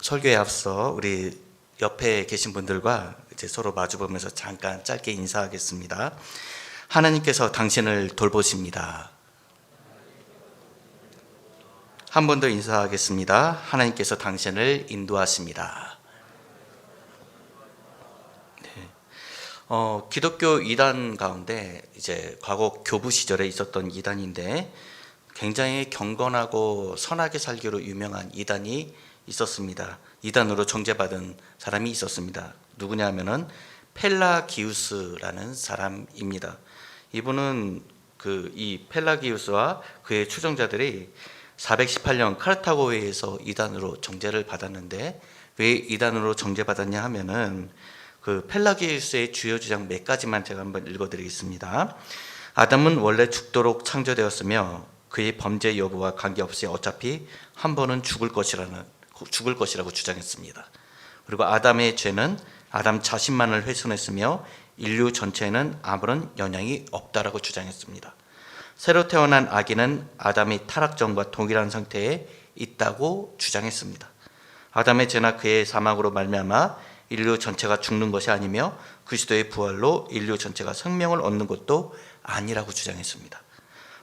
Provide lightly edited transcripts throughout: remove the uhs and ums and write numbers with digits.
설교에 앞서 우리 옆에 계신 분들과 이제 서로 마주보면서 잠깐 짧게 인사하겠습니다. 하나님께서 당신을 돌보십니다. 한 번 더 인사하겠습니다. 하나님께서 당신을 인도하십니다. 네. 기독교 이단 가운데 이제 과거 교부 시절에 있었던 이단인데 굉장히 경건하고 선하게 살기로 유명한 이단이 있었습니다. 이단으로 정죄받은 사람이 있었습니다. 누구냐 하면은 펠라기우스라는 사람입니다. 이분은 이 펠라기우스와 그의 추종자들이 418년 카르타고에서 이단으로 정죄를 받았는데 왜 이단으로 정죄받았냐 하면은 그 펠라기우스의 주요 주장 몇 가지만 제가 한번 읽어드리겠습니다. 아담은 원래 죽도록 창조되었으며 그의 범죄 여부와 관계없이 어차피 한 번은 죽을 것이라고 주장했습니다. 그리고 아담의 죄는 아담 자신만을 훼손했으며 인류 전체에는 아무런 영향이 없다라고 주장했습니다. 새로 태어난 아기는 아담이 타락전과 동일한 상태에 있다고 주장했습니다. 아담의 죄나 그의 사망으로 말미암아 인류 전체가 죽는 것이 아니며 그리스도의 부활로 인류 전체가 생명을 얻는 것도 아니라고 주장했습니다.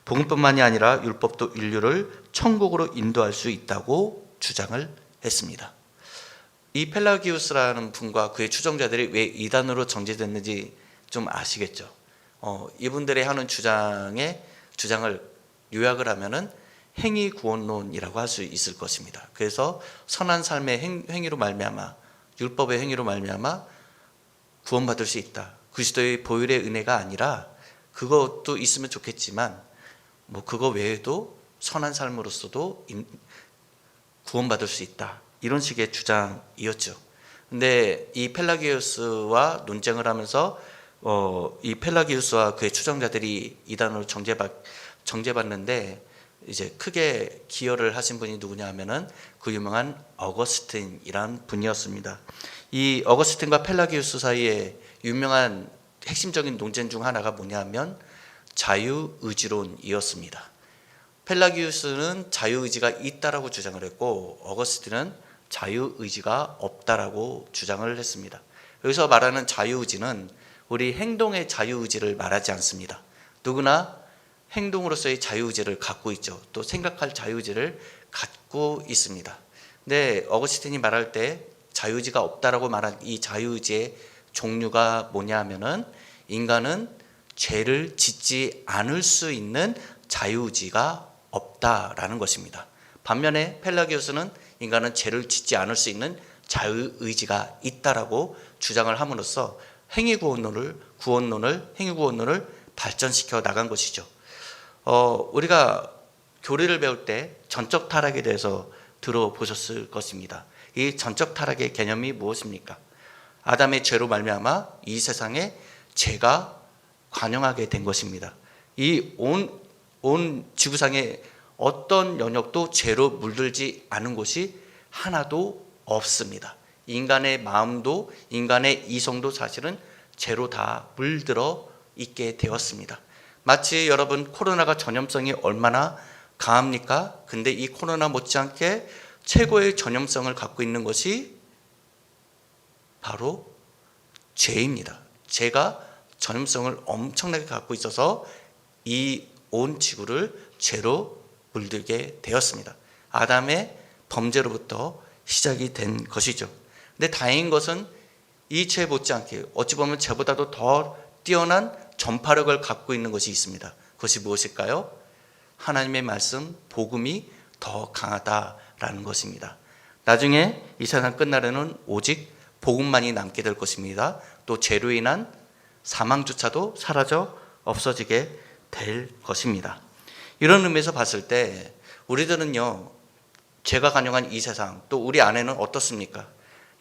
복음뿐만이 아니라 율법도 인류를 천국으로 인도할 수 있다고 주장을 했습니다. 이 펠라기우스라는 분과 그의 추종자들이 왜 이단으로 정죄됐는지 좀 아시겠죠? 이분들이 하는 주장을 요약을 하면은 행위 구원론이라고 할 수 있을 것입니다. 그래서 선한 삶의 행위로 말미암아, 율법의 행위로 말미암아 구원받을 수 있다. 그리스도의 보혈의 은혜가 아니라 그것도 있으면 좋겠지만 그거 외에도 선한 삶으로서도 구원받을 수 있다. 이런 식의 주장이었죠. 근데 이 펠라기우스와 논쟁을 하면서 이 펠라기우스와 그의 추종자들이 이단으로 정죄받는데 이제 크게 기여를 하신 분이 누구냐 하면은 그 유명한 어거스틴이란 분이었습니다. 이 어거스틴과 펠라기우스 사이에 유명한 핵심적인 논쟁 중 하나가 뭐냐 하면 자유의지론이었습니다. 펠라기우스는 자유의지가 있다라고 주장을 했고 어거스틴은 자유의지가 없다라고 주장을 했습니다. 여기서 말하는 자유의지는 우리 행동의 자유의지를 말하지 않습니다. 누구나 행동으로서의 자유의지를 갖고 있죠. 또 생각할 자유의지를 갖고 있습니다. 근데 어거스틴이 말할 때 자유의지가 없다라고 말한 이 자유의지의 종류가 뭐냐 하면은 인간은 죄를 짓지 않을 수 있는 자유의지가 없다라는 것입니다. 반면에 펠라기우스는 인간은 죄를 짓지 않을 수 있는 자유의지가 있다라고 주장을 함으로써 행위 구원론을 발전시켜 나간 것이죠. 우리가 교리를 배울 때 전적 타락에 대해서 들어보셨을 것입니다. 이 전적 타락의 개념이 무엇입니까? 아담의 죄로 말미암아 이 세상에 죄가 관영하게 된 것입니다. 이 온 지구상에 어떤 영역도 죄로 물들지 않은 곳이 하나도 없습니다. 인간의 마음도 인간의 이성도 사실은 죄로 다 물들어 있게 되었습니다. 마치 여러분 코로나가 전염성이 얼마나 강합니까? 근데 이 코로나 못지않게 최고의 전염성을 갖고 있는 것이 바로 죄입니다. 죄가 전염성을 엄청나게 갖고 있어서 이 온 지구를 죄로 물들게 되었습니다. 아담의 범죄로부터 시작이 된 것이죠. 근데 다행인 것은 이 죄 못지않게 어찌 보면 죄보다도 더 뛰어난 전파력을 갖고 있는 것이 있습니다. 그것이 무엇일까요? 하나님의 말씀, 복음이 더 강하다라는 것입니다. 나중에 이 세상 끝날에는 오직 복음만이 남게 될 것입니다. 또 죄로 인한 사망조차도 사라져 없어지게 될 것입니다. 이런 의미에서 봤을 때 우리들은요, 죄가 관영한 이 세상, 또 우리 안에는 어떻습니까?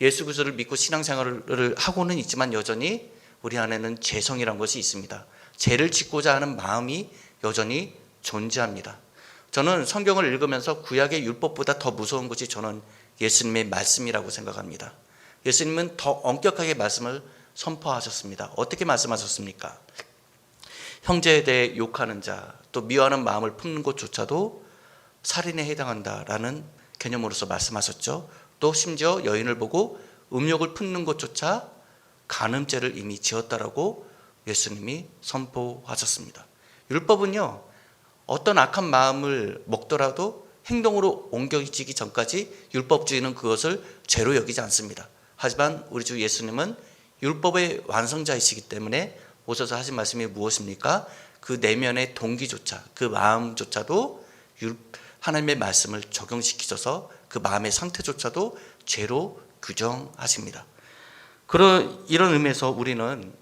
예수 그리스도를 믿고 신앙생활을 하고는 있지만 여전히 우리 안에는 죄성이란 것이 있습니다. 죄를 짓고자 하는 마음이 여전히 존재합니다. 저는 성경을 읽으면서 구약의 율법보다 더 무서운 것이 저는 예수님의 말씀이라고 생각합니다. 예수님은 더 엄격하게 말씀을 선포하셨습니다. 어떻게 말씀하셨습니까? 형제에 대해 욕하는 자, 또 미워하는 마음을 품는 것조차도 살인에 해당한다라는 개념으로서 말씀하셨죠. 또 심지어 여인을 보고 음욕을 품는 것조차 간음죄를 이미 지었다라고 예수님이 선포하셨습니다. 율법은요, 어떤 악한 마음을 먹더라도 행동으로 옮겨지기 전까지 율법주의는 그것을 죄로 여기지 않습니다. 하지만 우리 주 예수님은 율법의 완성자이시기 때문에 오셔서 하신 말씀이 무엇입니까? 그 내면의 동기조차, 그 마음조차도 하나님의 말씀을 적용시키셔서 그 마음의 상태조차도 죄로 규정하십니다. 이런 의미에서 우리는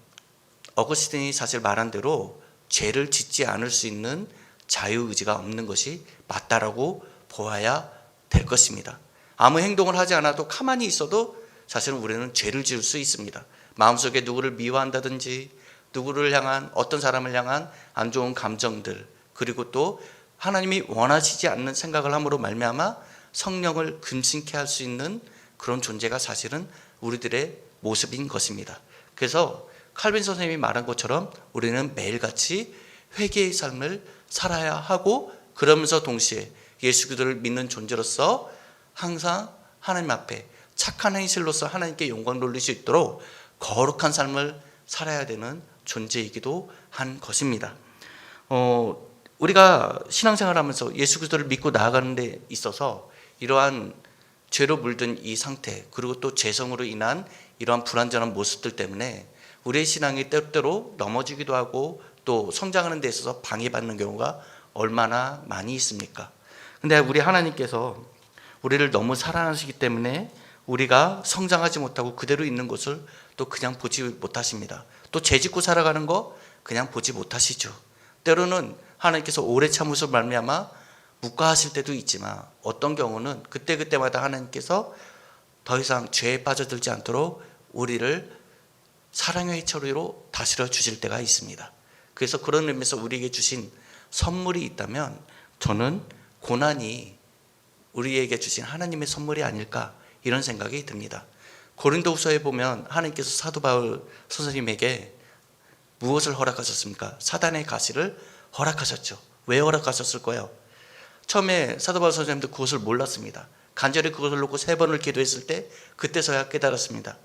어거스틴이 사실 말한 대로 죄를 짓지 않을 수 있는 자유의지가 없는 것이 맞다라고 보아야 될 것입니다. 아무 행동을 하지 않아도 가만히 있어도 사실은 우리는 죄를 지을 수 있습니다. 마음속에 누구를 미워한다든지 누구를 향한, 어떤 사람을 향한 안 좋은 감정들, 그리고 또 하나님이 원하시지 않는 생각을 함으로 말미암아 성령을 근심케 할 수 있는 그런 존재가 사실은 우리들의 모습인 것입니다. 그래서 칼빈 선생님이 말한 것처럼 우리는 매일같이 회개의 삶을 살아야 하고, 그러면서 동시에 예수 그리스도를 믿는 존재로서 항상 하나님 앞에 착한 행실로서 하나님께 영광 돌릴 수 있도록 거룩한 삶을 살아야 되는 존재이기도 한 것입니다. 우리가 신앙생활하면서 예수 그리스도를 믿고 나아가는 데 있어서 이러한 죄로 물든 이 상태, 그리고 또 죄성으로 인한 이러한 불완전한 모습들 때문에 우리의 신앙이 때때로 넘어지기도 하고 또 성장하는 데 있어서 방해받는 경우가 얼마나 많이 있습니까? 근데 우리 하나님께서 우리를 너무 사랑하시기 때문에 우리가 성장하지 못하고 그대로 있는 것을 또 그냥 보지 못하십니다. 또 죄짓고 살아가는 거 그냥 보지 못하시죠. 때로는 하나님께서 오래 참으셔서 말미암아 묵과하실 때도 있지만, 어떤 경우는 그때그때마다 하나님께서 더 이상 죄에 빠져들지 않도록 우리를 사랑의 처리로 다스려 주실 때가 있습니다. 그래서 그런 의미에서 우리에게 주신 선물이 있다면 저는 고난이 우리에게 주신 하나님의 선물이 아닐까, 이런 생각이 듭니다. 고린도후서에 보면 하나님께서 사도 바울 선생님에게 무엇을 허락하셨습니까? 사단의 가시를 허락하셨죠. 왜 허락하셨을까요? 처음에 사도 바울 선생님도 그것을 몰랐습니다. 간절히 그것을 놓고 3번을 기도했을 때 그때서야 깨달았습니다.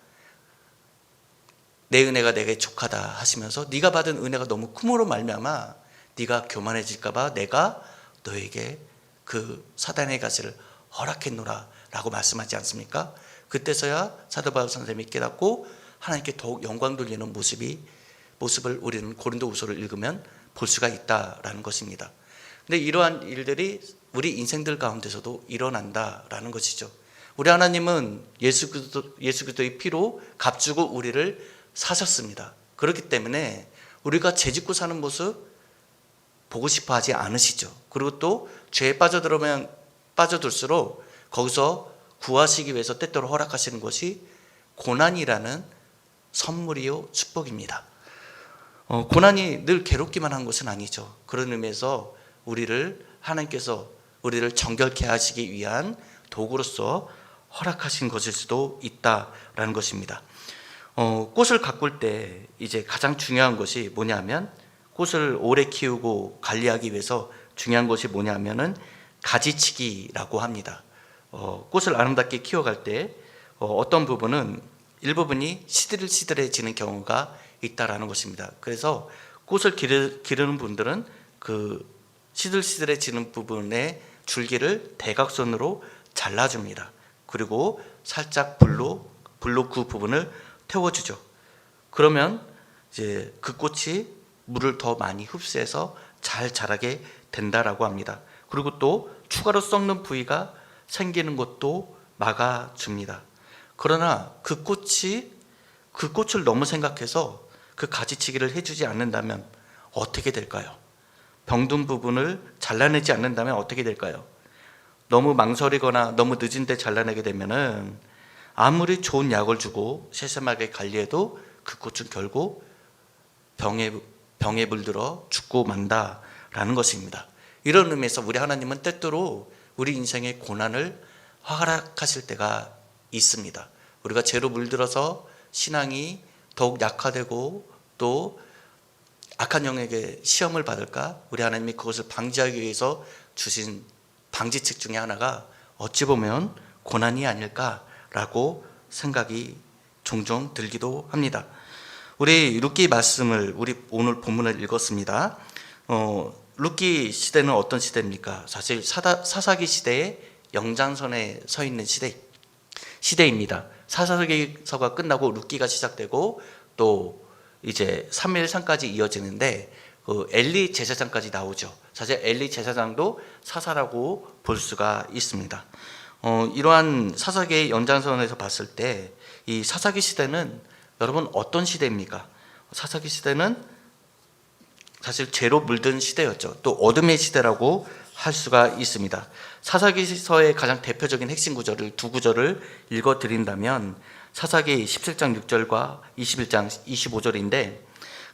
내 은혜가 내게 족하다 하시면서 네가 받은 은혜가 너무 큼으로 말미암아 네가 교만해질까 봐 내가 너에게 그 사단의 가시를 허락했노라 라고 말씀하지 않습니까? 그때서야 사도 바울 선생님이 깨닫고 하나님께 더욱 영광 돌리는 모습을 우리는 고린도후서를 읽으면 볼 수가 있다라는 것입니다. 근데 이러한 일들이 우리 인생들 가운데서도 일어난다라는 것이죠. 우리 하나님은 예수 그리스도의 피로 값주고 우리를 사셨습니다. 그렇기 때문에 우리가 죄짓고 사는 모습 보고 싶어 하지 않으시죠. 그리고 또 죄에 빠져들수록 거기서 구하시기 위해서 때때로 허락하시는 것이 고난이라는 선물이요 축복입니다. 고난이 늘 괴롭기만 한 것은 아니죠. 그런 의미에서 하나님께서 우리를 정결케 하시기 위한 도구로서 허락하신 것일 수도 있다라는 것입니다. 꽃을 가꿀 때 이제 가장 중요한 것이 뭐냐면, 꽃을 오래 키우고 관리하기 위해서 중요한 것이 뭐냐면은 가지치기라고 합니다. 꽃을 아름답게 키워갈 때 어떤 부분은 일부분이 시들시들해지는 경우가 있다라는 것입니다. 그래서 꽃을 기르는 분들은 그 시들시들해지는 부분의 줄기를 대각선으로 잘라줍니다. 그리고 살짝 불로 그 부분을 태워주죠. 그러면 이제 그 꽃이 물을 더 많이 흡수해서 잘 자라게 된다라고 합니다. 그리고 또 추가로 썩는 부위가 생기는 것도 막아줍니다. 그러나 그 꽃을 너무 생각해서 그 가지치기를 해주지 않는다면 어떻게 될까요? 병든 부분을 잘라내지 않는다면 어떻게 될까요? 너무 망설이거나 너무 늦은데 잘라내게 되면은 아무리 좋은 약을 주고 세심하게 관리해도 그 꽃은 결국 병에 물들어 죽고 만다라는 것입니다. 이런 의미에서 우리 하나님은 때때로 우리 인생의 고난을 허락하실 때가 있습니다. 우리가 죄로 물들어서 신앙이 더욱 약화되고 또 악한 영에게 시험을 받을까, 우리 하나님이 그것을 방지하기 위해서 주신 방지책 중에 하나가 어찌 보면 고난이 아닐까라고 생각이 종종 들기도 합니다. 우리 룻기 말씀을 우리 오늘 본문을 읽었습니다. 룻기 시대는 어떤 시대입니까? 사실 사사기 시대의 연장선에 서 있는 시대입니다. 사사기서가 끝나고 룻기가 시작되고 또 이제 3.1상까지 이어지는데 엘리 제사장까지 나오죠. 사실 엘리 제사장도 사사라고 볼 수가 있습니다. 이러한 사사기의 연장선에서 봤을 때 이 사사기 시대는 여러분 어떤 시대입니까? 사사기 시대는 사실 죄로 물든 시대였죠. 또 어둠의 시대라고 할 수가 있습니다. 사사기서의 가장 대표적인 핵심 구절을 두 구절을 읽어드린다면 사사기 17장 6절과 21장 25절인데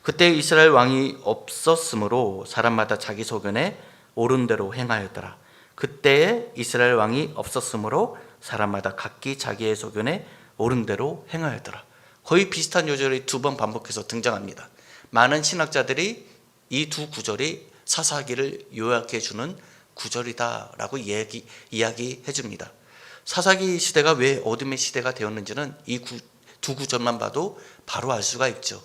그때 이스라엘 왕이 없었으므로 사람마다 자기 소견에 옳은 대로 행하였더라. 그때에 이스라엘 왕이 없었으므로 사람마다 각기 자기의 소견에 옳은 대로 행하였더라. 거의 비슷한 요절이 두 번 반복해서 등장합니다. 많은 신학자들이 이 두 구절이 사사기를 요약해 주는 구절이다라고 이야기해 줍니다. 사사기 시대가 왜 어둠의 시대가 되었는지는 이 두 구절만 봐도 바로 알 수가 있죠.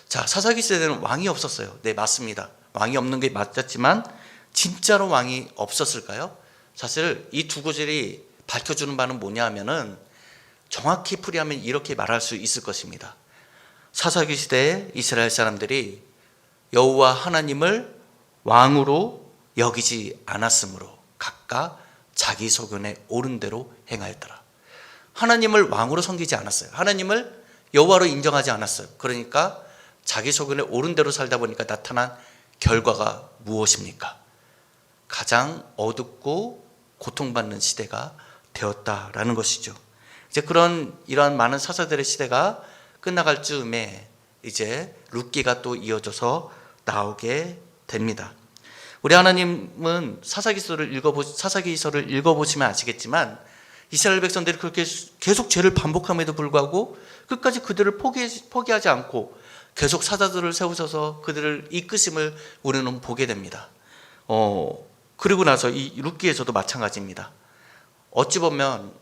자, 사사기 시대는 왕이 없었어요. 네, 맞습니다. 왕이 없는 게 맞았지만 진짜로 왕이 없었을까요? 사실 이 두 구절이 밝혀주는 바는 뭐냐 하면은 정확히 풀이하면 이렇게 말할 수 있을 것입니다. 사사기 시대에 이스라엘 사람들이 여호와 하나님을 왕으로 여기지 않았으므로 각각 자기 소견에 옳은 대로 행하였더라. 하나님을 왕으로 섬기지 않았어요. 하나님을 여호와로 인정하지 않았어요. 그러니까 자기 소견에 옳은 대로 살다 보니까 나타난 결과가 무엇입니까? 가장 어둡고 고통받는 시대가 되었다라는 것이죠. 이제 이러한 많은 사사들의 시대가 끝나갈 즈음에 이제 룻기가 또 이어져서 나오게 됩니다. 우리 하나님은 사사기서를 읽어보시면 아시겠지만 이스라엘 백성들이 그렇게 계속 죄를 반복함에도 불구하고 끝까지 그들을 포기하지 않고 계속 사자들을 세우셔서 그들을 이끄심을 우리는 보게 됩니다. 그리고 나서 이 룻기에서도 마찬가지입니다. 어찌 보면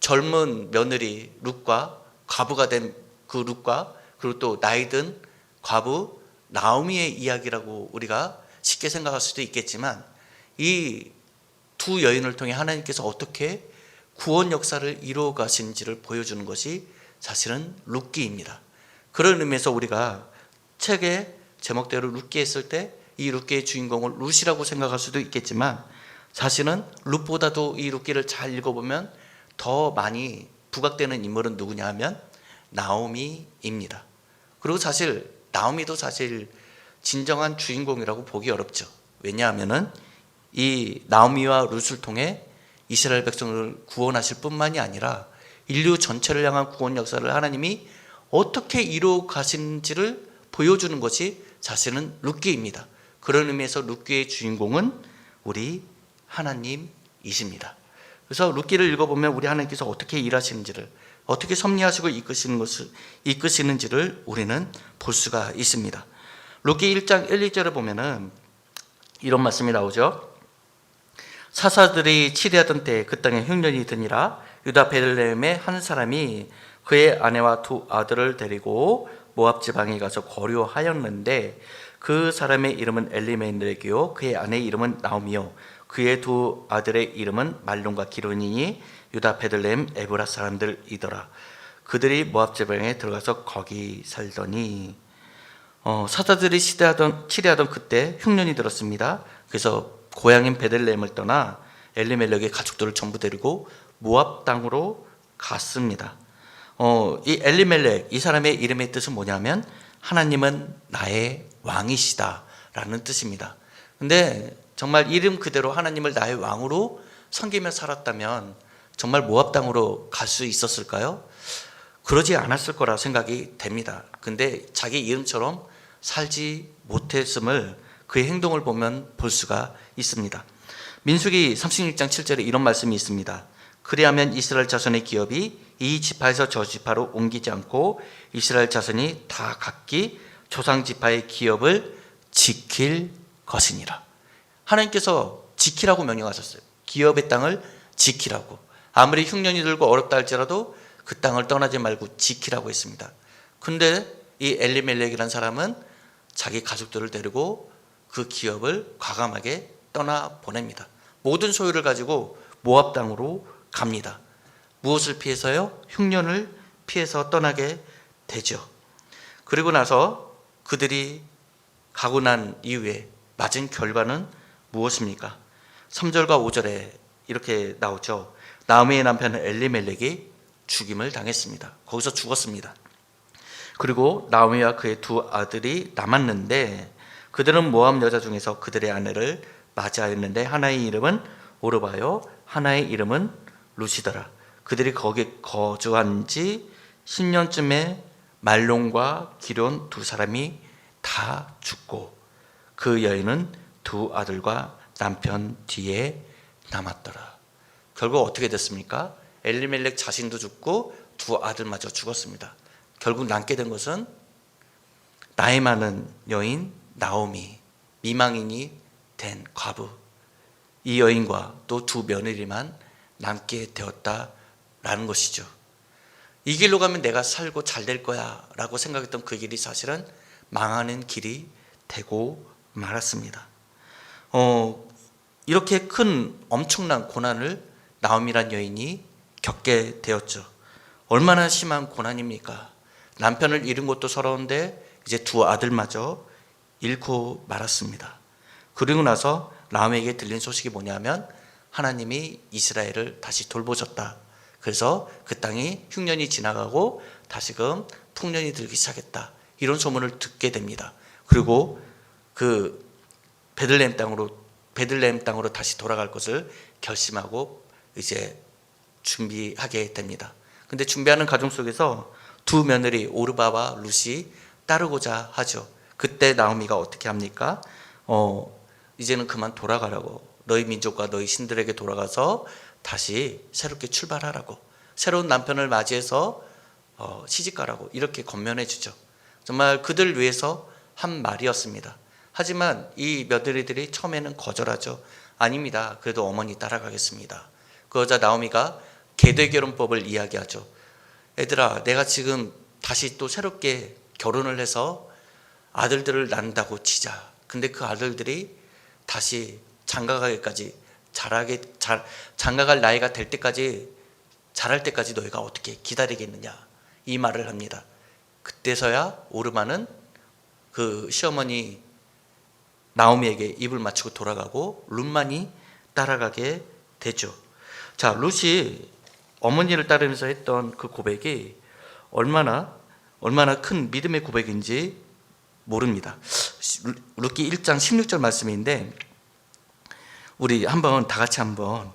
젊은 며느리 룻과 과부가 된 그 룻과 그리고 또 나이 든 과부 나오미의 이야기라고 우리가 쉽게 생각할 수도 있겠지만 이 두 여인을 통해 하나님께서 어떻게 구원 역사를 이루어 가신지를 보여주는 것이 사실은 룻기입니다. 그런 의미에서 우리가 책의 제목대로 룻기 했을 때 이 룻기의 주인공을 룻이라고 생각할 수도 있겠지만 사실은 룻보다도 이 룻기를 잘 읽어보면 더 많이 부각되는 인물은 누구냐 하면 나오미입니다. 그리고 사실 나오미도 사실 진정한 주인공이라고 보기 어렵죠. 왜냐하면은 이 나오미와 룻을 통해 이스라엘 백성을 구원하실 뿐만이 아니라 인류 전체를 향한 구원 역사를 하나님이 어떻게 이루어 가신지를 보여주는 것이 사실은 룻기입니다. 그런 의미에서 룻기의 주인공은 우리 하나님이십니다. 그래서 룻기를 읽어보면 우리 하나님께서 어떻게 일하시는지를 어떻게 섭리하시고 이끄시는지를 우리는 볼 수가 있습니다. 룻기 1장 1, 2절을 보면은 이런 말씀이 나오죠. 사사들이 치리하던 때에 그 땅에 흉년이 드니라. 유다 베들레헴의 한 사람이 그의 아내와 두 아들을 데리고 모압 지방에 가서 거류하였는데 그 사람의 이름은 엘리멜렉이요 그의 아내의 이름은 나오미요 그의 두 아들의 이름은 말론과 기론이니 유다 베들레헴 에브라 사람들이더라. 그들이 모압 지방에 들어가서 거기 살더니 사사들이 치리하던 그때 흉년이 들었습니다. 그래서 고향인 베들레헴을 떠나 엘리멜렉의 가족들을 전부 데리고 모압 땅으로 갔습니다. 이 엘리멜렉 이 사람의 이름의 뜻은 뭐냐면 하나님은 나의 왕이시다 라는 뜻입니다. 근데 정말 이름 그대로 하나님을 나의 왕으로 섬기며 살았다면 정말 모압 땅으로 갈 수 있었을까요? 그러지 않았을 거라 생각이 됩니다. 근데 자기 이름처럼 살지 못했음을 그의 행동을 보면 볼 수가 있습니다. 민수기 36장 7절에 이런 말씀이 있습니다. 그리하면 이스라엘 자손의 기업이 이 지파에서 저 지파로 옮기지 않고 이스라엘 자손이 다 각기 조상 지파의 기업을 지킬 것이니라. 하나님께서 지키라고 명령하셨어요. 기업의 땅을 지키라고. 아무리 흉년이 들고 어렵다 할지라도 그 땅을 떠나지 말고 지키라고 했습니다. 근데 이 엘리멜렉이라는 사람은 자기 가족들을 데리고 그 기업을 과감하게 떠나 보냅니다. 모든 소유를 가지고 모압 땅으로 갑니다. 무엇을 피해서요? 흉년을 피해서 떠나게 되죠. 그리고 나서 그들이 가고 난 이후에 맞은 결과는 무엇입니까? 3절과 5절에 이렇게 나오죠. 나오미의 남편 엘리멜렉이 죽임을 당했습니다. 거기서 죽었습니다. 그리고 나오미와 그의 두 아들이 남았는데 그들은 모압 여자 중에서 그들의 아내를 맞이하였는데 하나의 이름은 오르바요 하나의 이름은 루시더라. 그들이 거기 거주한 지 10년쯤에 말론과 기럨 두 사람이 다 죽고 그 여인은 두 아들과 남편 뒤에 남았더라. 결국 어떻게 됐습니까? 엘리멜렉 자신도 죽고 두 아들마저 죽었습니다. 결국 남게 된 것은 나이 많은 여인 나오미, 미망인이 된 과부, 이 여인과 또 두 며느리만 남게 되었다라는 것이죠. 이 길로 가면 내가 살고 잘 될 거야 라고 생각했던 그 길이 사실은 망하는 길이 되고 말았습니다. 이렇게 큰 엄청난 고난을 나오미란 여인이 겪게 되었죠. 얼마나 심한 고난입니까? 남편을 잃은 것도 서러운데 이제 두 아들마저 잃고 말았습니다. 그리고 나서 나오미에게 들린 소식이 뭐냐면 하나님이 이스라엘을 다시 돌보셨다. 그래서 그 땅이 흉년이 지나가고 다시금 풍년이 들기 시작했다. 이런 소문을 듣게 됩니다. 그리고 그 베들레헴 땅으로 다시 돌아갈 것을 결심하고 이제 준비하게 됩니다. 근데 준비하는 과정 속에서 두 며느리 오르바와 룻이 따르고자 하죠. 그때 나오미가 어떻게 합니까? 이제는 그만 돌아가라고. 너희 민족과 너희 신들에게 돌아가서 다시 새롭게 출발하라고. 새로운 남편을 맞이해서 시집가라고 이렇게 권면해 주죠. 정말 그들 위해서 한 말이었습니다. 하지만 이 며느리들이 처음에는 거절하죠. 아닙니다. 그래도 어머니 따라가겠습니다. 그러자 나오미가 계대결혼법을 이야기하죠. 애들아, 내가 지금 다시 또 새롭게 결혼을 해서 아들들을 낳는다고 치자. 근데 그 아들들이 다시 장가가기까지 장가갈 나이가 될 때까지 자랄 때까지 너희가 어떻게 기다리겠느냐 이 말을 합니다. 그때서야 오르마는 그 시어머니 나오미에게 입을 맞추고 돌아가고 룻만이 따라가게 되죠. 자, 룻이 어머니를 따르면서 했던 그 고백이 얼마나 큰 믿음의 고백인지 모릅니다. 룻기 1장 16절 말씀인데 우리 다 같이 한번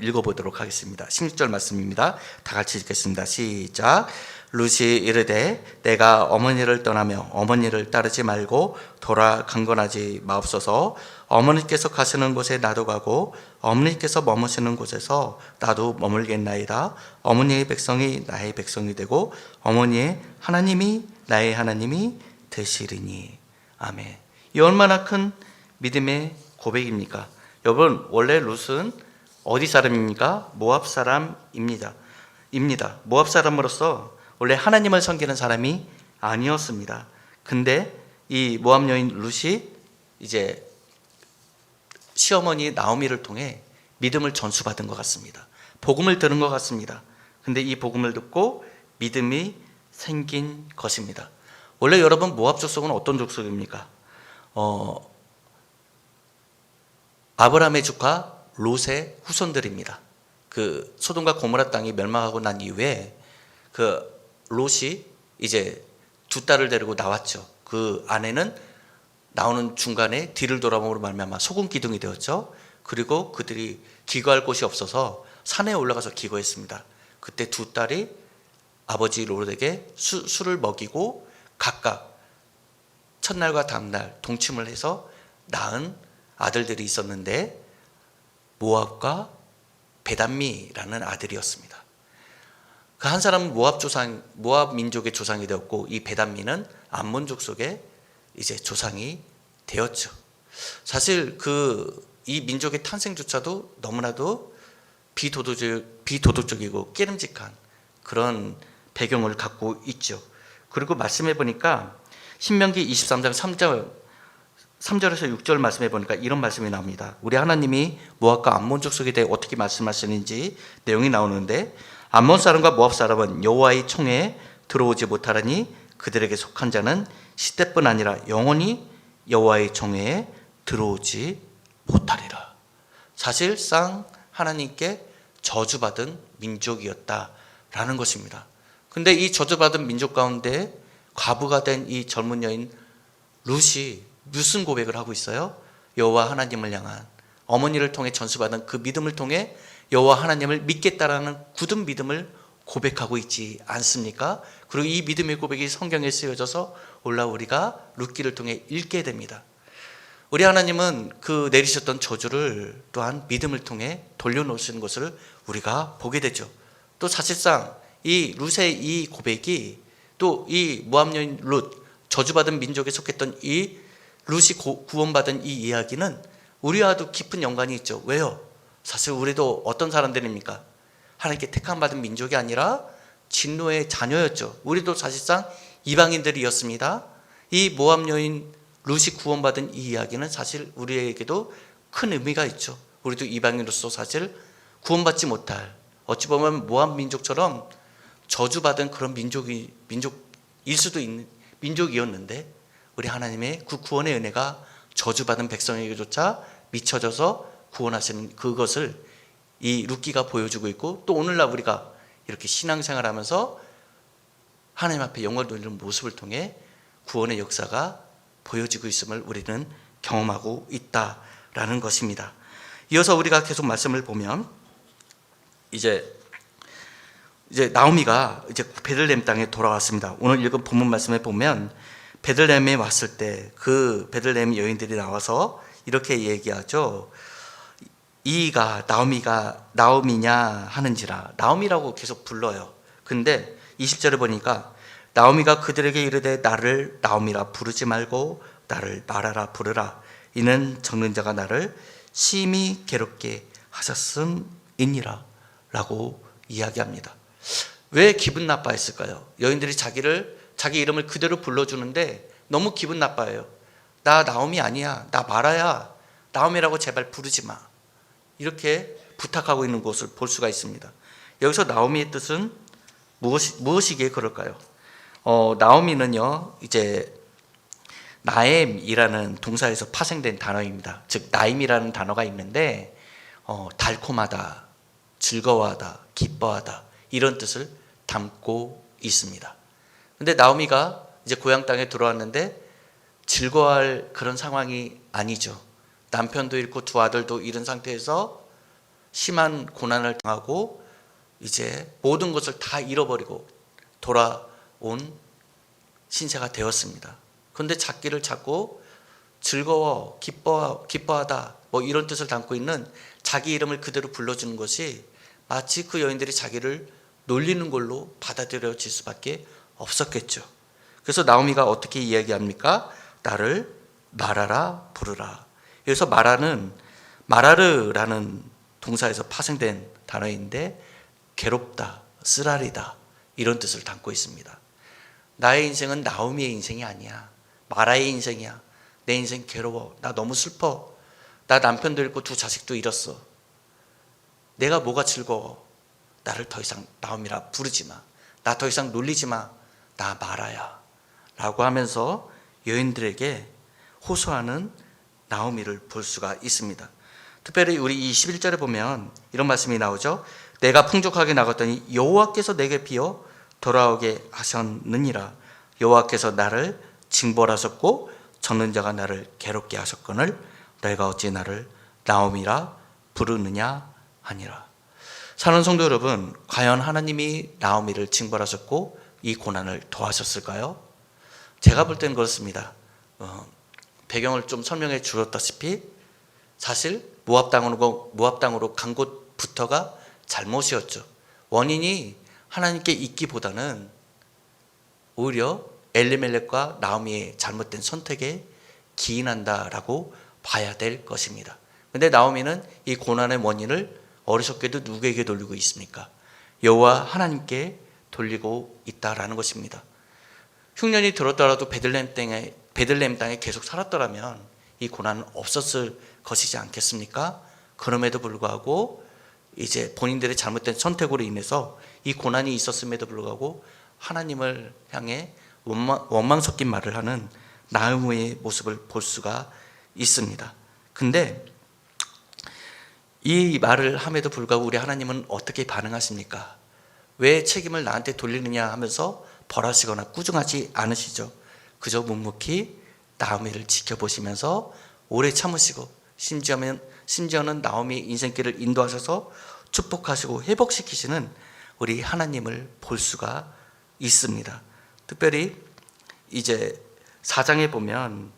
읽어보도록 하겠습니다. 16절 말씀입니다. 다 같이 읽겠습니다. 시작. 룻이 이르되 내가 어머니를 떠나며 어머니를 따르지 말고 돌아강건하지 마옵소서. 어머니께서 가시는 곳에 나도 가고 어머니께서 머무시는 곳에서 나도 머물겠나이다. 어머니의 백성이 나의 백성이 되고 어머니의 하나님이 나의 하나님이 되시리니. 아멘. 이 얼마나 큰 믿음의 고백입니까? 여러분, 원래 룻은 어디 사람입니까? 모압 사람입니다. 모압 사람으로서 원래 하나님을 섬기는 사람이 아니었습니다. 근데 이 모압 여인 룻이 이제 시어머니 나오미를 통해 믿음을 전수받은 것 같습니다. 복음을 들은 것 같습니다. 근데 이 복음을 듣고 믿음이 생긴 것입니다. 원래 여러분 모압 족속은 어떤 족속입니까? 아브라함의 조카 롯의 후손들입니다. 그 소돔과 고모라 땅이 멸망하고 난 이후에 그 롯이 이제 두 딸을 데리고 나왔죠. 그 아내는 나오는 중간에 뒤를 돌아봄으로 말미암아 소금 기둥이 되었죠. 그리고 그들이 기거할 곳이 없어서 산에 올라가서 기거했습니다. 그때 두 딸이 아버지 롯에게 술을 먹이고 각각 첫날과 다음날 동침을 해서 낳은 아들들이 있었는데 모압과 베단미라는 아들이었습니다. 그 한 사람은 모압 민족의 조상이 되었고 이 베단미는 암몬 족속의 이제 조상이 되었죠. 사실 그 이 민족의 탄생조차도 너무나도 비도덕적이고 깨름직한 그런 배경을 갖고 있죠. 그리고 말씀해 보니까 신명기 23장 3절에서 6절 말씀해 보니까 이런 말씀이 나옵니다. 우리 하나님이 모압과 암몬 족속에 대해 어떻게 말씀하시는지 내용이 나오는데, 암몬 사람과 모압 사람은 여호와의 총에 들어오지 못하라니 그들에게 속한 자는 시대뿐 아니라 영원히 여호와의 총회에 들어오지 못하리라. 사실상 하나님께 저주받은 민족이었다라는 것입니다. 근데 이 저주받은 민족 가운데 과부가 된 이 젊은 여인 룻이 무슨 고백을 하고 있어요? 여호와 하나님을 향한, 어머니를 통해 전수받은 그 믿음을 통해 여호와 하나님을 믿겠다라는 굳은 믿음을 고백하고 있지 않습니까? 그리고 이 믿음의 고백이 성경에 쓰여져서 우리가 룻기를 통해 읽게 됩니다. 우리 하나님은 그 내리셨던 저주를 또한 믿음을 통해 돌려놓으시는 것을 우리가 보게 되죠. 또 사실상 이 룻의 이 고백이, 또 이 모압 여인 룻, 저주받은 민족에 속했던 이 룻이 구원받은 이 이야기는 우리와도 깊은 연관이 있죠. 왜요? 사실 우리도 어떤 사람들입니까? 하나님께 택함받은 민족이 아니라 진노의 자녀였죠. 우리도 사실상 이방인들이었습니다. 이 모압 여인 룻이 구원받은 이 이야기는 사실 우리에게도 큰 의미가 있죠. 우리도 이방인으로서 사실 구원받지 못할, 어찌 보면 모압 민족처럼 저주받은 그런 민족일 수도 있는 민족이었는데, 우리 하나님의 그 구원의 은혜가 저주받은 백성에게조차 미쳐져서 구원하시는 그것을 이 룻기가 보여주고 있고, 또 오늘날 우리가 이렇게 신앙생활하면서 하나님 앞에 영광을 돌리는 모습을 통해 구원의 역사가 보여지고 있음을 우리는 경험하고 있다라는 것입니다. 이어서 우리가 계속 말씀을 보면 이제 나오미가 이제 베들레헴 땅에 돌아왔습니다. 오늘 읽은 본문 말씀에 보면 베들레헴에 왔을 때 그 베들레헴 여인들이 나와서 이렇게 얘기하죠. 이가 나오미냐 하는지라. 나오미라고 계속 불러요. 근데 20절에 보니까 나오미가 그들에게 이르되 나를 나오미라 부르지 말고 나를 마라라 부르라. 이는 적는 자가 나를 심히 괴롭게 하셨음이니라 라고 이야기합니다. 왜 기분 나빠했을까요? 여인들이 자기 이름을 그대로 불러주는데 너무 기분 나빠해요. 나 나오미 아니야, 나 마라야, 나오미라고 제발 부르지 마, 이렇게 부탁하고 있는 것을 볼 수가 있습니다. 여기서 나오미의 뜻은 무엇이기에 그럴까요? 나오미는요, 이제 나엠이라는 동사에서 파생된 단어입니다. 즉 나임이라는 단어가 있는데 달콤하다, 즐거워하다, 기뻐하다, 이런 뜻을 담고 있습니다. 근데 나오미가 이제 고향 땅에 들어왔는데 즐거워할 그런 상황이 아니죠. 남편도 잃고 두 아들도 잃은 상태에서 심한 고난을 당하고 이제 모든 것을 다 잃어버리고 돌아온 신세가 되었습니다. 그런데 자기를 찾고 즐거워, 기뻐하다, 뭐 이런 뜻을 담고 있는 자기 이름을 그대로 불러주는 것이 마치 그 여인들이 자기를 놀리는 걸로 받아들여질 수밖에 없었겠죠. 그래서 나오미가 어떻게 이야기합니까? 나를 마라라 부르라. 여기서 마라르라는 동사에서 파생된 단어인데 괴롭다, 쓰라리다, 이런 뜻을 담고 있습니다. 나의 인생은 나오미의 인생이 아니야. 마라의 인생이야. 내 인생 괴로워. 나 너무 슬퍼. 나 남편도 잃고 두 자식도 잃었어. 내가 뭐가 즐거워. 나를 더 이상 나오미라 부르지 마. 나 더 이상 놀리지 마. 나 마라야 라고 하면서 여인들에게 호소하는 나오미를 볼 수가 있습니다. 특별히 우리 이 11절에 보면 이런 말씀이 나오죠. 내가 풍족하게 나갔더니 여호와께서 내게 비어 돌아오게 하셨느니라. 여호와께서 나를 징벌하셨고 적는 자가 나를 괴롭게 하셨거늘 내가 어찌 나를 나오미라 부르느냐 하니라. 사랑하는 성도 여러분, 과연 하나님이 나오미를 징벌하셨고 이 고난을 더하셨을까요? 제가 볼 땐 그렇습니다. 배경을 좀 설명해 주었다시피 사실 모압 땅으로 간 곳부터가 잘못이었죠. 원인이 하나님께 있기보다는 오히려 엘리멜렉과 나오미의 잘못된 선택에 기인한다라고 봐야 될 것입니다. 근데 나오미는 이 고난의 원인을 어리석게도 누구에게 돌리고 있습니까? 여호와 하나님께 돌리고 있다라는 것입니다. 흉년이 들었더라도 베들레헴 땅에 계속 살았더라면 이 고난은 없었을 것이지 않겠습니까? 그럼에도 불구하고 이제 본인들의 잘못된 선택으로 인해서 이 고난이 있었음에도 불구하고 하나님을 향해 원망 섞인 말을 하는 나오미의 모습을 볼 수가 있습니다. 근데 이 말을 함에도 불구하고 우리 하나님은 어떻게 반응하십니까? 왜 책임을 나한테 돌리느냐 하면서 벌하시거나 꾸중하지 않으시죠. 그저 묵묵히 나오미를 지켜보시면서 오래 참으시고 심지어는 나오미의 인생길을 인도하셔서 축복하시고 회복시키시는 우리 하나님을 볼 수가 있습니다. 특별히 이제 4장에 보면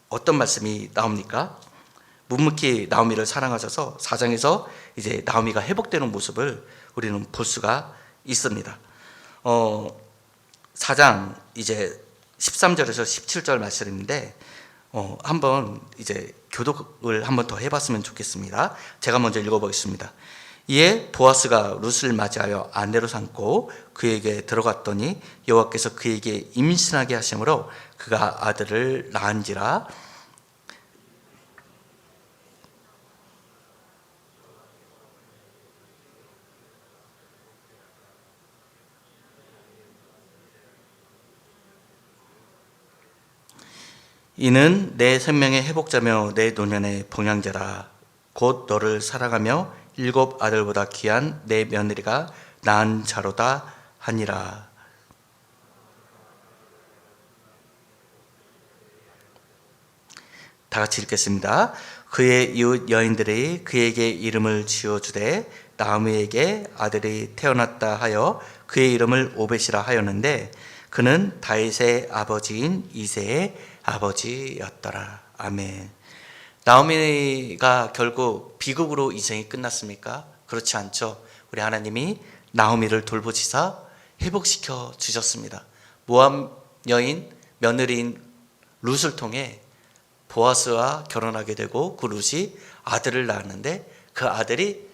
어떤 말씀이 나옵니까? 묵묵히 나오미를 사랑하셔서 4장에서 이제 나오미가 회복되는 모습을 우리는 볼 수가 있습니다. 4장 이제 13절에서 17절 말씀인데 한번 이제 교독을 한번 더 해봤으면 좋겠습니다. 제가 먼저 읽어보겠습니다. 이에 보아스가 룻을 맞이하여 아내로 삼고 그에게 들어갔더니 여호와께서 그에게 임신하게 하심으로 그가 아들을 낳은지라. 이는 내 생명의 회복자며 내 노년의 봉양자라. 곧 너를 사랑하며 7 아들보다 귀한 내 며느리가 낳은 자로다 하니라. 다 같이 읽겠습니다. 그의 이웃 여인들이 그에게 이름을 지어주되 나오미에게 아들이 태어났다 하여 그의 이름을 오벳이라 하였는데 그는 다윗의 아버지인 이새의 아버지였더라. 아멘. 나오미가 결국 비극으로 인생이 끝났습니까? 그렇지 않죠. 우리 하나님이 나오미를 돌보시사 회복시켜 주셨습니다. 모압 여인 며느리인 룻을 통해 보아스와 결혼하게 되고 그 룻이 아들을 낳았는데 그 아들이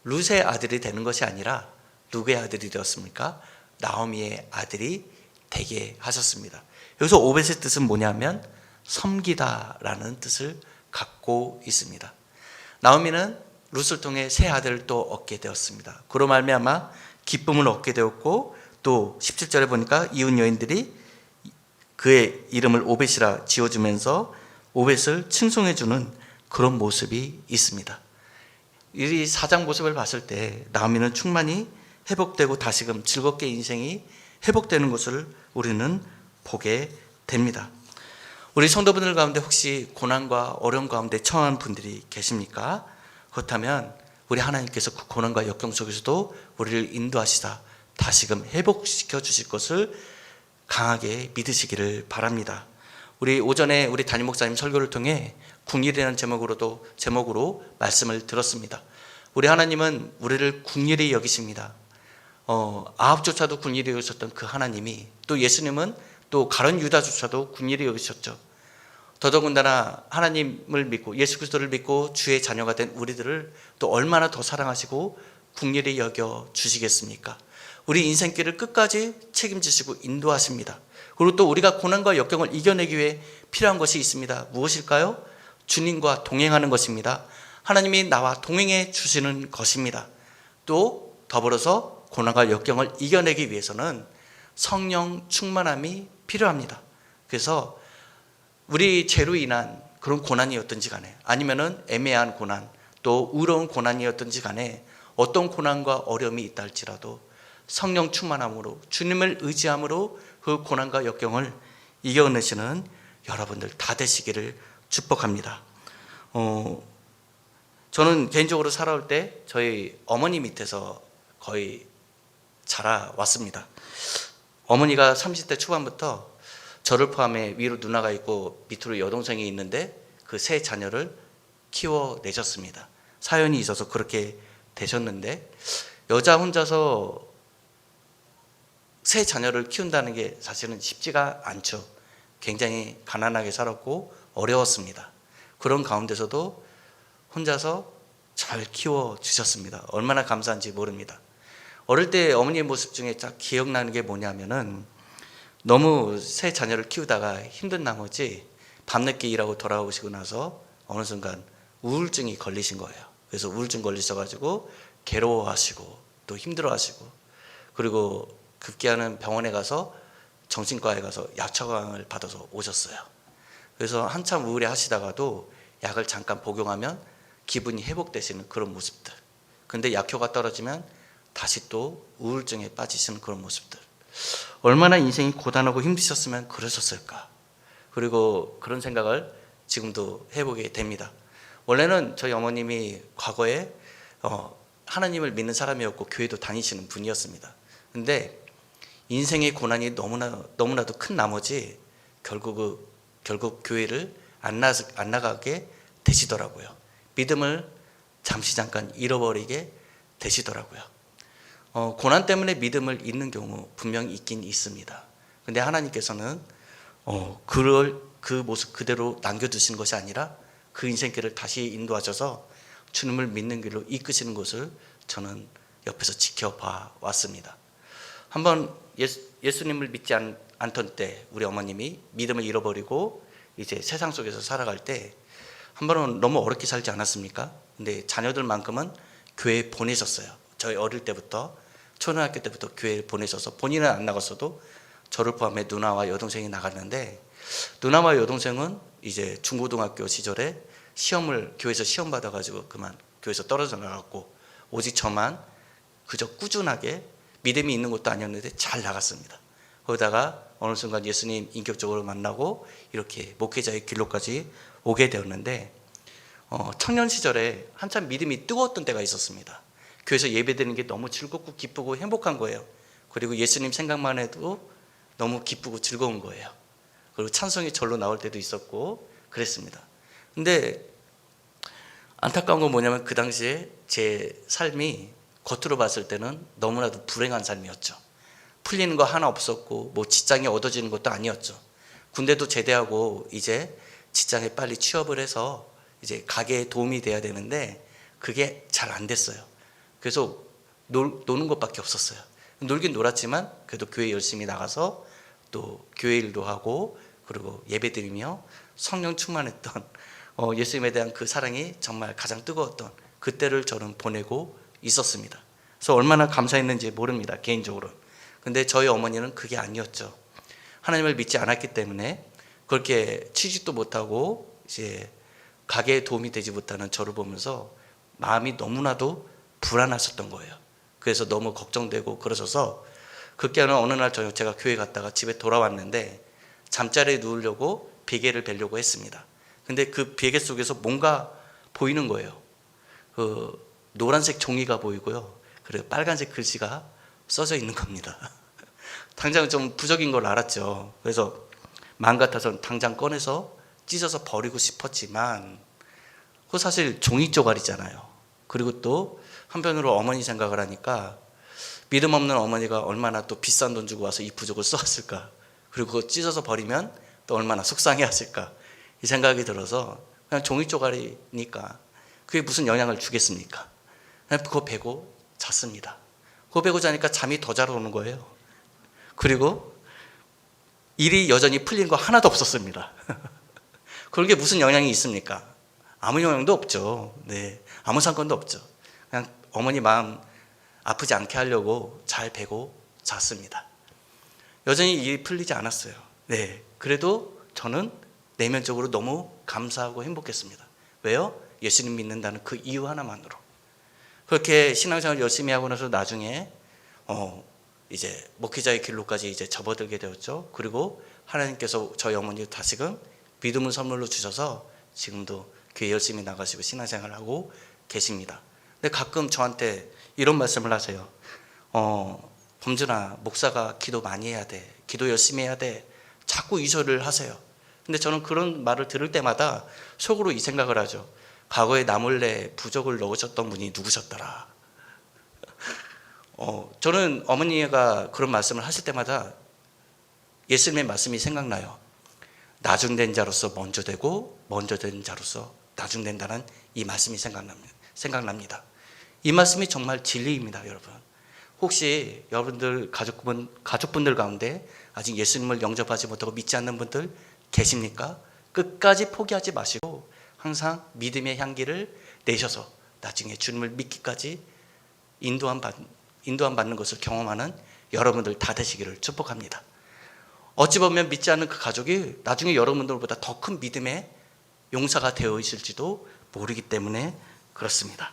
룻의 아들이 되는 것이 아니라 누구의 아들이 되었습니까? 나오미의 아들이 되게 하셨습니다. 여기서 오벳의 뜻은 뭐냐면 섬기다라는 뜻을 갖고 있습니다. 나오미는 룻을 통해 새 아들을 또 얻게 되었습니다. 그로 말미암아 기쁨을 얻게 되었고 또 17절에 보니까 이웃 여인들이 그의 이름을 오벳이라 지어주면서 오벳을 칭송해주는 그런 모습이 있습니다. 이 4장 모습을 봤을 때 나오미는 충만히 회복되고 다시금 즐겁게 인생이 회복되는 것을 우리는 보게 됩니다. 우리 성도분들 가운데 혹시 고난과 어려움 가운데 처한 분들이 계십니까? 그렇다면 우리 하나님께서 그 고난과 역경 속에서도 우리를 인도하시다 다시금 회복시켜 주실 것을 강하게 믿으시기를 바랍니다. 우리 오전에 우리 담임 목사님 설교를 통해 궁일이라는 제목으로 말씀을 들었습니다. 우리 하나님은 우리를 궁일히 여기십니다. 아합조차도 궁일히 여기셨던 그 하나님이 또 예수님은 또 가룟 유다조차도 궁일히 여기셨죠. 더더군다나 하나님을 믿고 예수 그리스도를 믿고 주의 자녀가 된 우리들을 또 얼마나 더 사랑하시고 궁일히 여겨 주시겠습니까? 우리 인생길을 끝까지 책임지시고 인도하십니다. 그리고 또 우리가 고난과 역경을 이겨내기 위해 필요한 것이 있습니다. 무엇일까요? 주님과 동행하는 것입니다. 하나님이 나와 동행해 주시는 것입니다. 또 더불어서 고난과 역경을 이겨내기 위해서는 성령 충만함이 필요합니다. 그래서 우리 죄로 인한 그런 고난이었든지 간에 아니면은 애매한 고난 또 의로운 고난이었든지 간에 어떤 고난과 어려움이 있다 할지라도 성령 충만함으로 주님을 의지함으로 그 고난과 역경을 이겨내시는 여러분들 다 되시기를 축복합니다. 저는 개인적으로 살아올 때 저희 어머니 밑에서 거의 자라왔습니다. 어머니가 30대 초반부터 저를 포함해 위로 누나가 있고 밑으로 여동생이 있는데 그 세 자녀를 키워내셨습니다. 사연이 있어서 그렇게 되셨는데 여자 혼자서 세 자녀를 키운다는 게 사실은 쉽지가 않죠. 굉장히 가난하게 살았고 어려웠습니다. 그런 가운데서도 혼자서 잘 키워 주셨습니다. 얼마나 감사한지 모릅니다. 어릴 때 어머니의 모습 중에 딱 기억나는 게 뭐냐면은 너무 새 자녀를 키우다가 힘든 나머지 밤늦게 일하고 돌아오시고 나서 어느 순간 우울증이 걸리신 거예요. 그래서 우울증 걸리셔가지고 괴로워하시고 또 힘들어하시고, 그리고 급기야는 병원에 가서 정신과에 가서 약 처방을 받아서 오셨어요. 그래서 한참 우울해 하시다가도 약을 잠깐 복용하면 기분이 회복되시는 그런 모습들. 근데 약효가 떨어지면 다시 또 우울증에 빠지시는 그런 모습들. 얼마나 인생이 고단하고 힘드셨으면 그러셨을까. 그리고 그런 생각을 지금도 해보게 됩니다. 원래는 저희 어머님이 과거에 하나님을 믿는 사람이었고 교회도 다니시는 분이었습니다. 근데 인생의 고난이 너무나도 큰 나머지 결국 교회를 안 나가게 되시더라고요. 믿음을 잠깐 잃어버리게 되시더라고요. 고난 때문에 믿음을 잃는 경우 분명히 있긴 있습니다. 근데 하나님께서는 그 모습 그대로 남겨두신 것이 아니라 그 인생길을 다시 인도하셔서 주님을 믿는 길로 이끄시는 것을 저는 옆에서 지켜봐 왔습니다. 한번 예수님을 믿지 않던 때 우리 어머님이 믿음을 잃어버리고 이제 세상 속에서 살아갈 때 한 번은 너무 어렵게 살지 않았습니까? 근데 자녀들만큼은 교회에 보내셨어요. 저희 어릴 때부터 초등학교 때부터 교회에 보내셔서 본인은 안 나갔어도 저를 포함해 누나와 여동생이 나갔는데, 누나와 여동생은 이제 중고등학교 시절에 교회에서 시험 받아가지고 그만 교회에서 떨어져 나갔고, 오직 저만 그저 꾸준하게 믿음이 있는 것도 아니었는데 잘 나갔습니다. 거기다가 어느 순간 예수님 인격적으로 만나고 이렇게 목회자의 길로까지 오게 되었는데, 청년 시절에 한참 믿음이 뜨거웠던 때가 있었습니다. 교회에서 예배드리는 게 너무 즐겁고 기쁘고 행복한 거예요. 그리고 예수님 생각만 해도 너무 기쁘고 즐거운 거예요. 그리고 찬송이 절로 나올 때도 있었고 그랬습니다. 근데 안타까운 건 뭐냐면 그 당시에 제 삶이 겉으로 봤을 때는 너무나도 불행한 삶이었죠. 풀리는 거 하나 없었고 뭐 직장이 얻어지는 것도 아니었죠. 군대도 제대하고 이제 직장에 빨리 취업을 해서 이제 가게에 도움이 돼야 되는데 그게 잘 안 됐어요. 그래서 노는 것밖에 없었어요. 놀긴 놀았지만 그래도 교회 열심히 나가서 또 교회 일도 하고 그리고 예배드리며 성령 충만했던 예수님에 대한 그 사랑이 정말 가장 뜨거웠던 그때를 저는 보내고 있었습니다. 그래서 얼마나 감사했는지 모릅니다, 개인적으로. 근데 저희 어머니는 그게 아니었죠. 하나님을 믿지 않았기 때문에 그렇게 취직도 못하고 이제 가게에 도움이 되지 못하는 저를 보면서 마음이 너무나도 불안하셨던 거예요. 그래서 너무 걱정되고 그러셔서 그때는 어느 날 제가 교회 갔다가 집에 돌아왔는데 잠자리에 누우려고 베개를 베려고 했습니다. 근데 그 베개 속에서 뭔가 보이는 거예요. 그 노란색 종이가 보이고요. 그리고 빨간색 글씨가 써져 있는 겁니다. 당장 좀 부적인 걸 알았죠. 그래서 마음 같아서 당장 꺼내서 찢어서 버리고 싶었지만 그 사실 종이 쪼가리잖아요. 그리고 또 한편으로 어머니 생각을 하니까 믿음 없는 어머니가 얼마나 또 비싼 돈 주고 와서 이 부적을 써왔을까, 그리고 그거 찢어서 버리면 또 얼마나 속상해 하실까, 이 생각이 들어서 그냥 종이 쪼가리니까 그게 무슨 영향을 주겠습니까? 그냥 그거 베고 잤습니다. 그거 베고 자니까 잠이 더 잘 오는 거예요. 그리고 일이 여전히 풀린 거 하나도 없었습니다. 그런 게 무슨 영향이 있습니까? 아무 영향도 없죠. 네, 아무 상관도 없죠. 그냥 어머니 마음 아프지 않게 하려고 잘 베고 잤습니다. 여전히 일이 풀리지 않았어요. 네, 그래도 저는 내면적으로 너무 감사하고 행복했습니다. 왜요? 예수님 믿는다는 그 이유 하나만으로. 그렇게 신앙생활 열심히 하고 나서 나중에 이제 목회자의 길로까지 이제 접어들게 되었죠. 그리고 하나님께서 저희 어머니 다시금 믿음을 선물로 주셔서 지금도 교회 열심히 나가시고 신앙생활을 하고 계십니다. 근데 가끔 저한테 이런 말씀을 하세요. 범준아, 목사가 기도 많이 해야 돼, 기도 열심히 해야 돼, 자꾸 이 소리를 하세요. 근데 저는 그런 말을 들을 때마다 속으로 이 생각을 하죠. 과거에 나 몰래 부적을 넣으셨던 분이 누구셨더라. 저는 어머니가 그런 말씀을 하실 때마다 예수님의 말씀이 생각나요. 나중된 자로서 먼저 되고 먼저 된 자로서 나중된다는 이 말씀이 생각납니다. 이 말씀이 정말 진리입니다, 여러분. 혹시 여러분들 가족분들 가운데 아직 예수님을 영접하지 못하고 믿지 않는 분들 계십니까? 끝까지 포기하지 마시고 항상 믿음의 향기를 내셔서 나중에 주님을 믿기까지 인도함 받는 것을 경험하는 여러분들 다 되시기를 축복합니다. 어찌 보면 믿지 않는 그 가족이 나중에 여러분들보다 더 큰 믿음의 용사가 되어 있을지도 모르기 때문에 그렇습니다.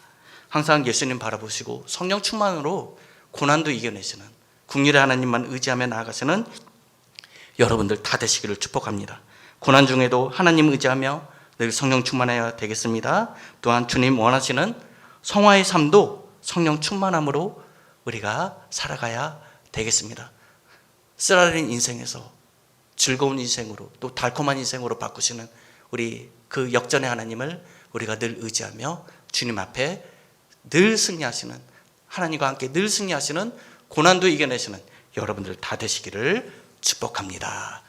항상 예수님 바라보시고 성령 충만으로 고난도 이겨내시는 국률의 하나님만 의지하며 나아가시는 여러분들 다 되시기를 축복합니다. 고난 중에도 하나님 의지하며 늘 성령 충만해야 되겠습니다. 또한 주님 원하시는 성화의 삶도 성령 충만함으로 우리가 살아가야 되겠습니다. 쓰라린 인생에서 즐거운 인생으로 또 달콤한 인생으로 바꾸시는 우리 그 역전의 하나님을 우리가 늘 의지하며 주님 앞에 늘 승리하시는, 하나님과 함께 늘 승리하시는, 고난도 이겨내시는 여러분들 다 되시기를 축복합니다.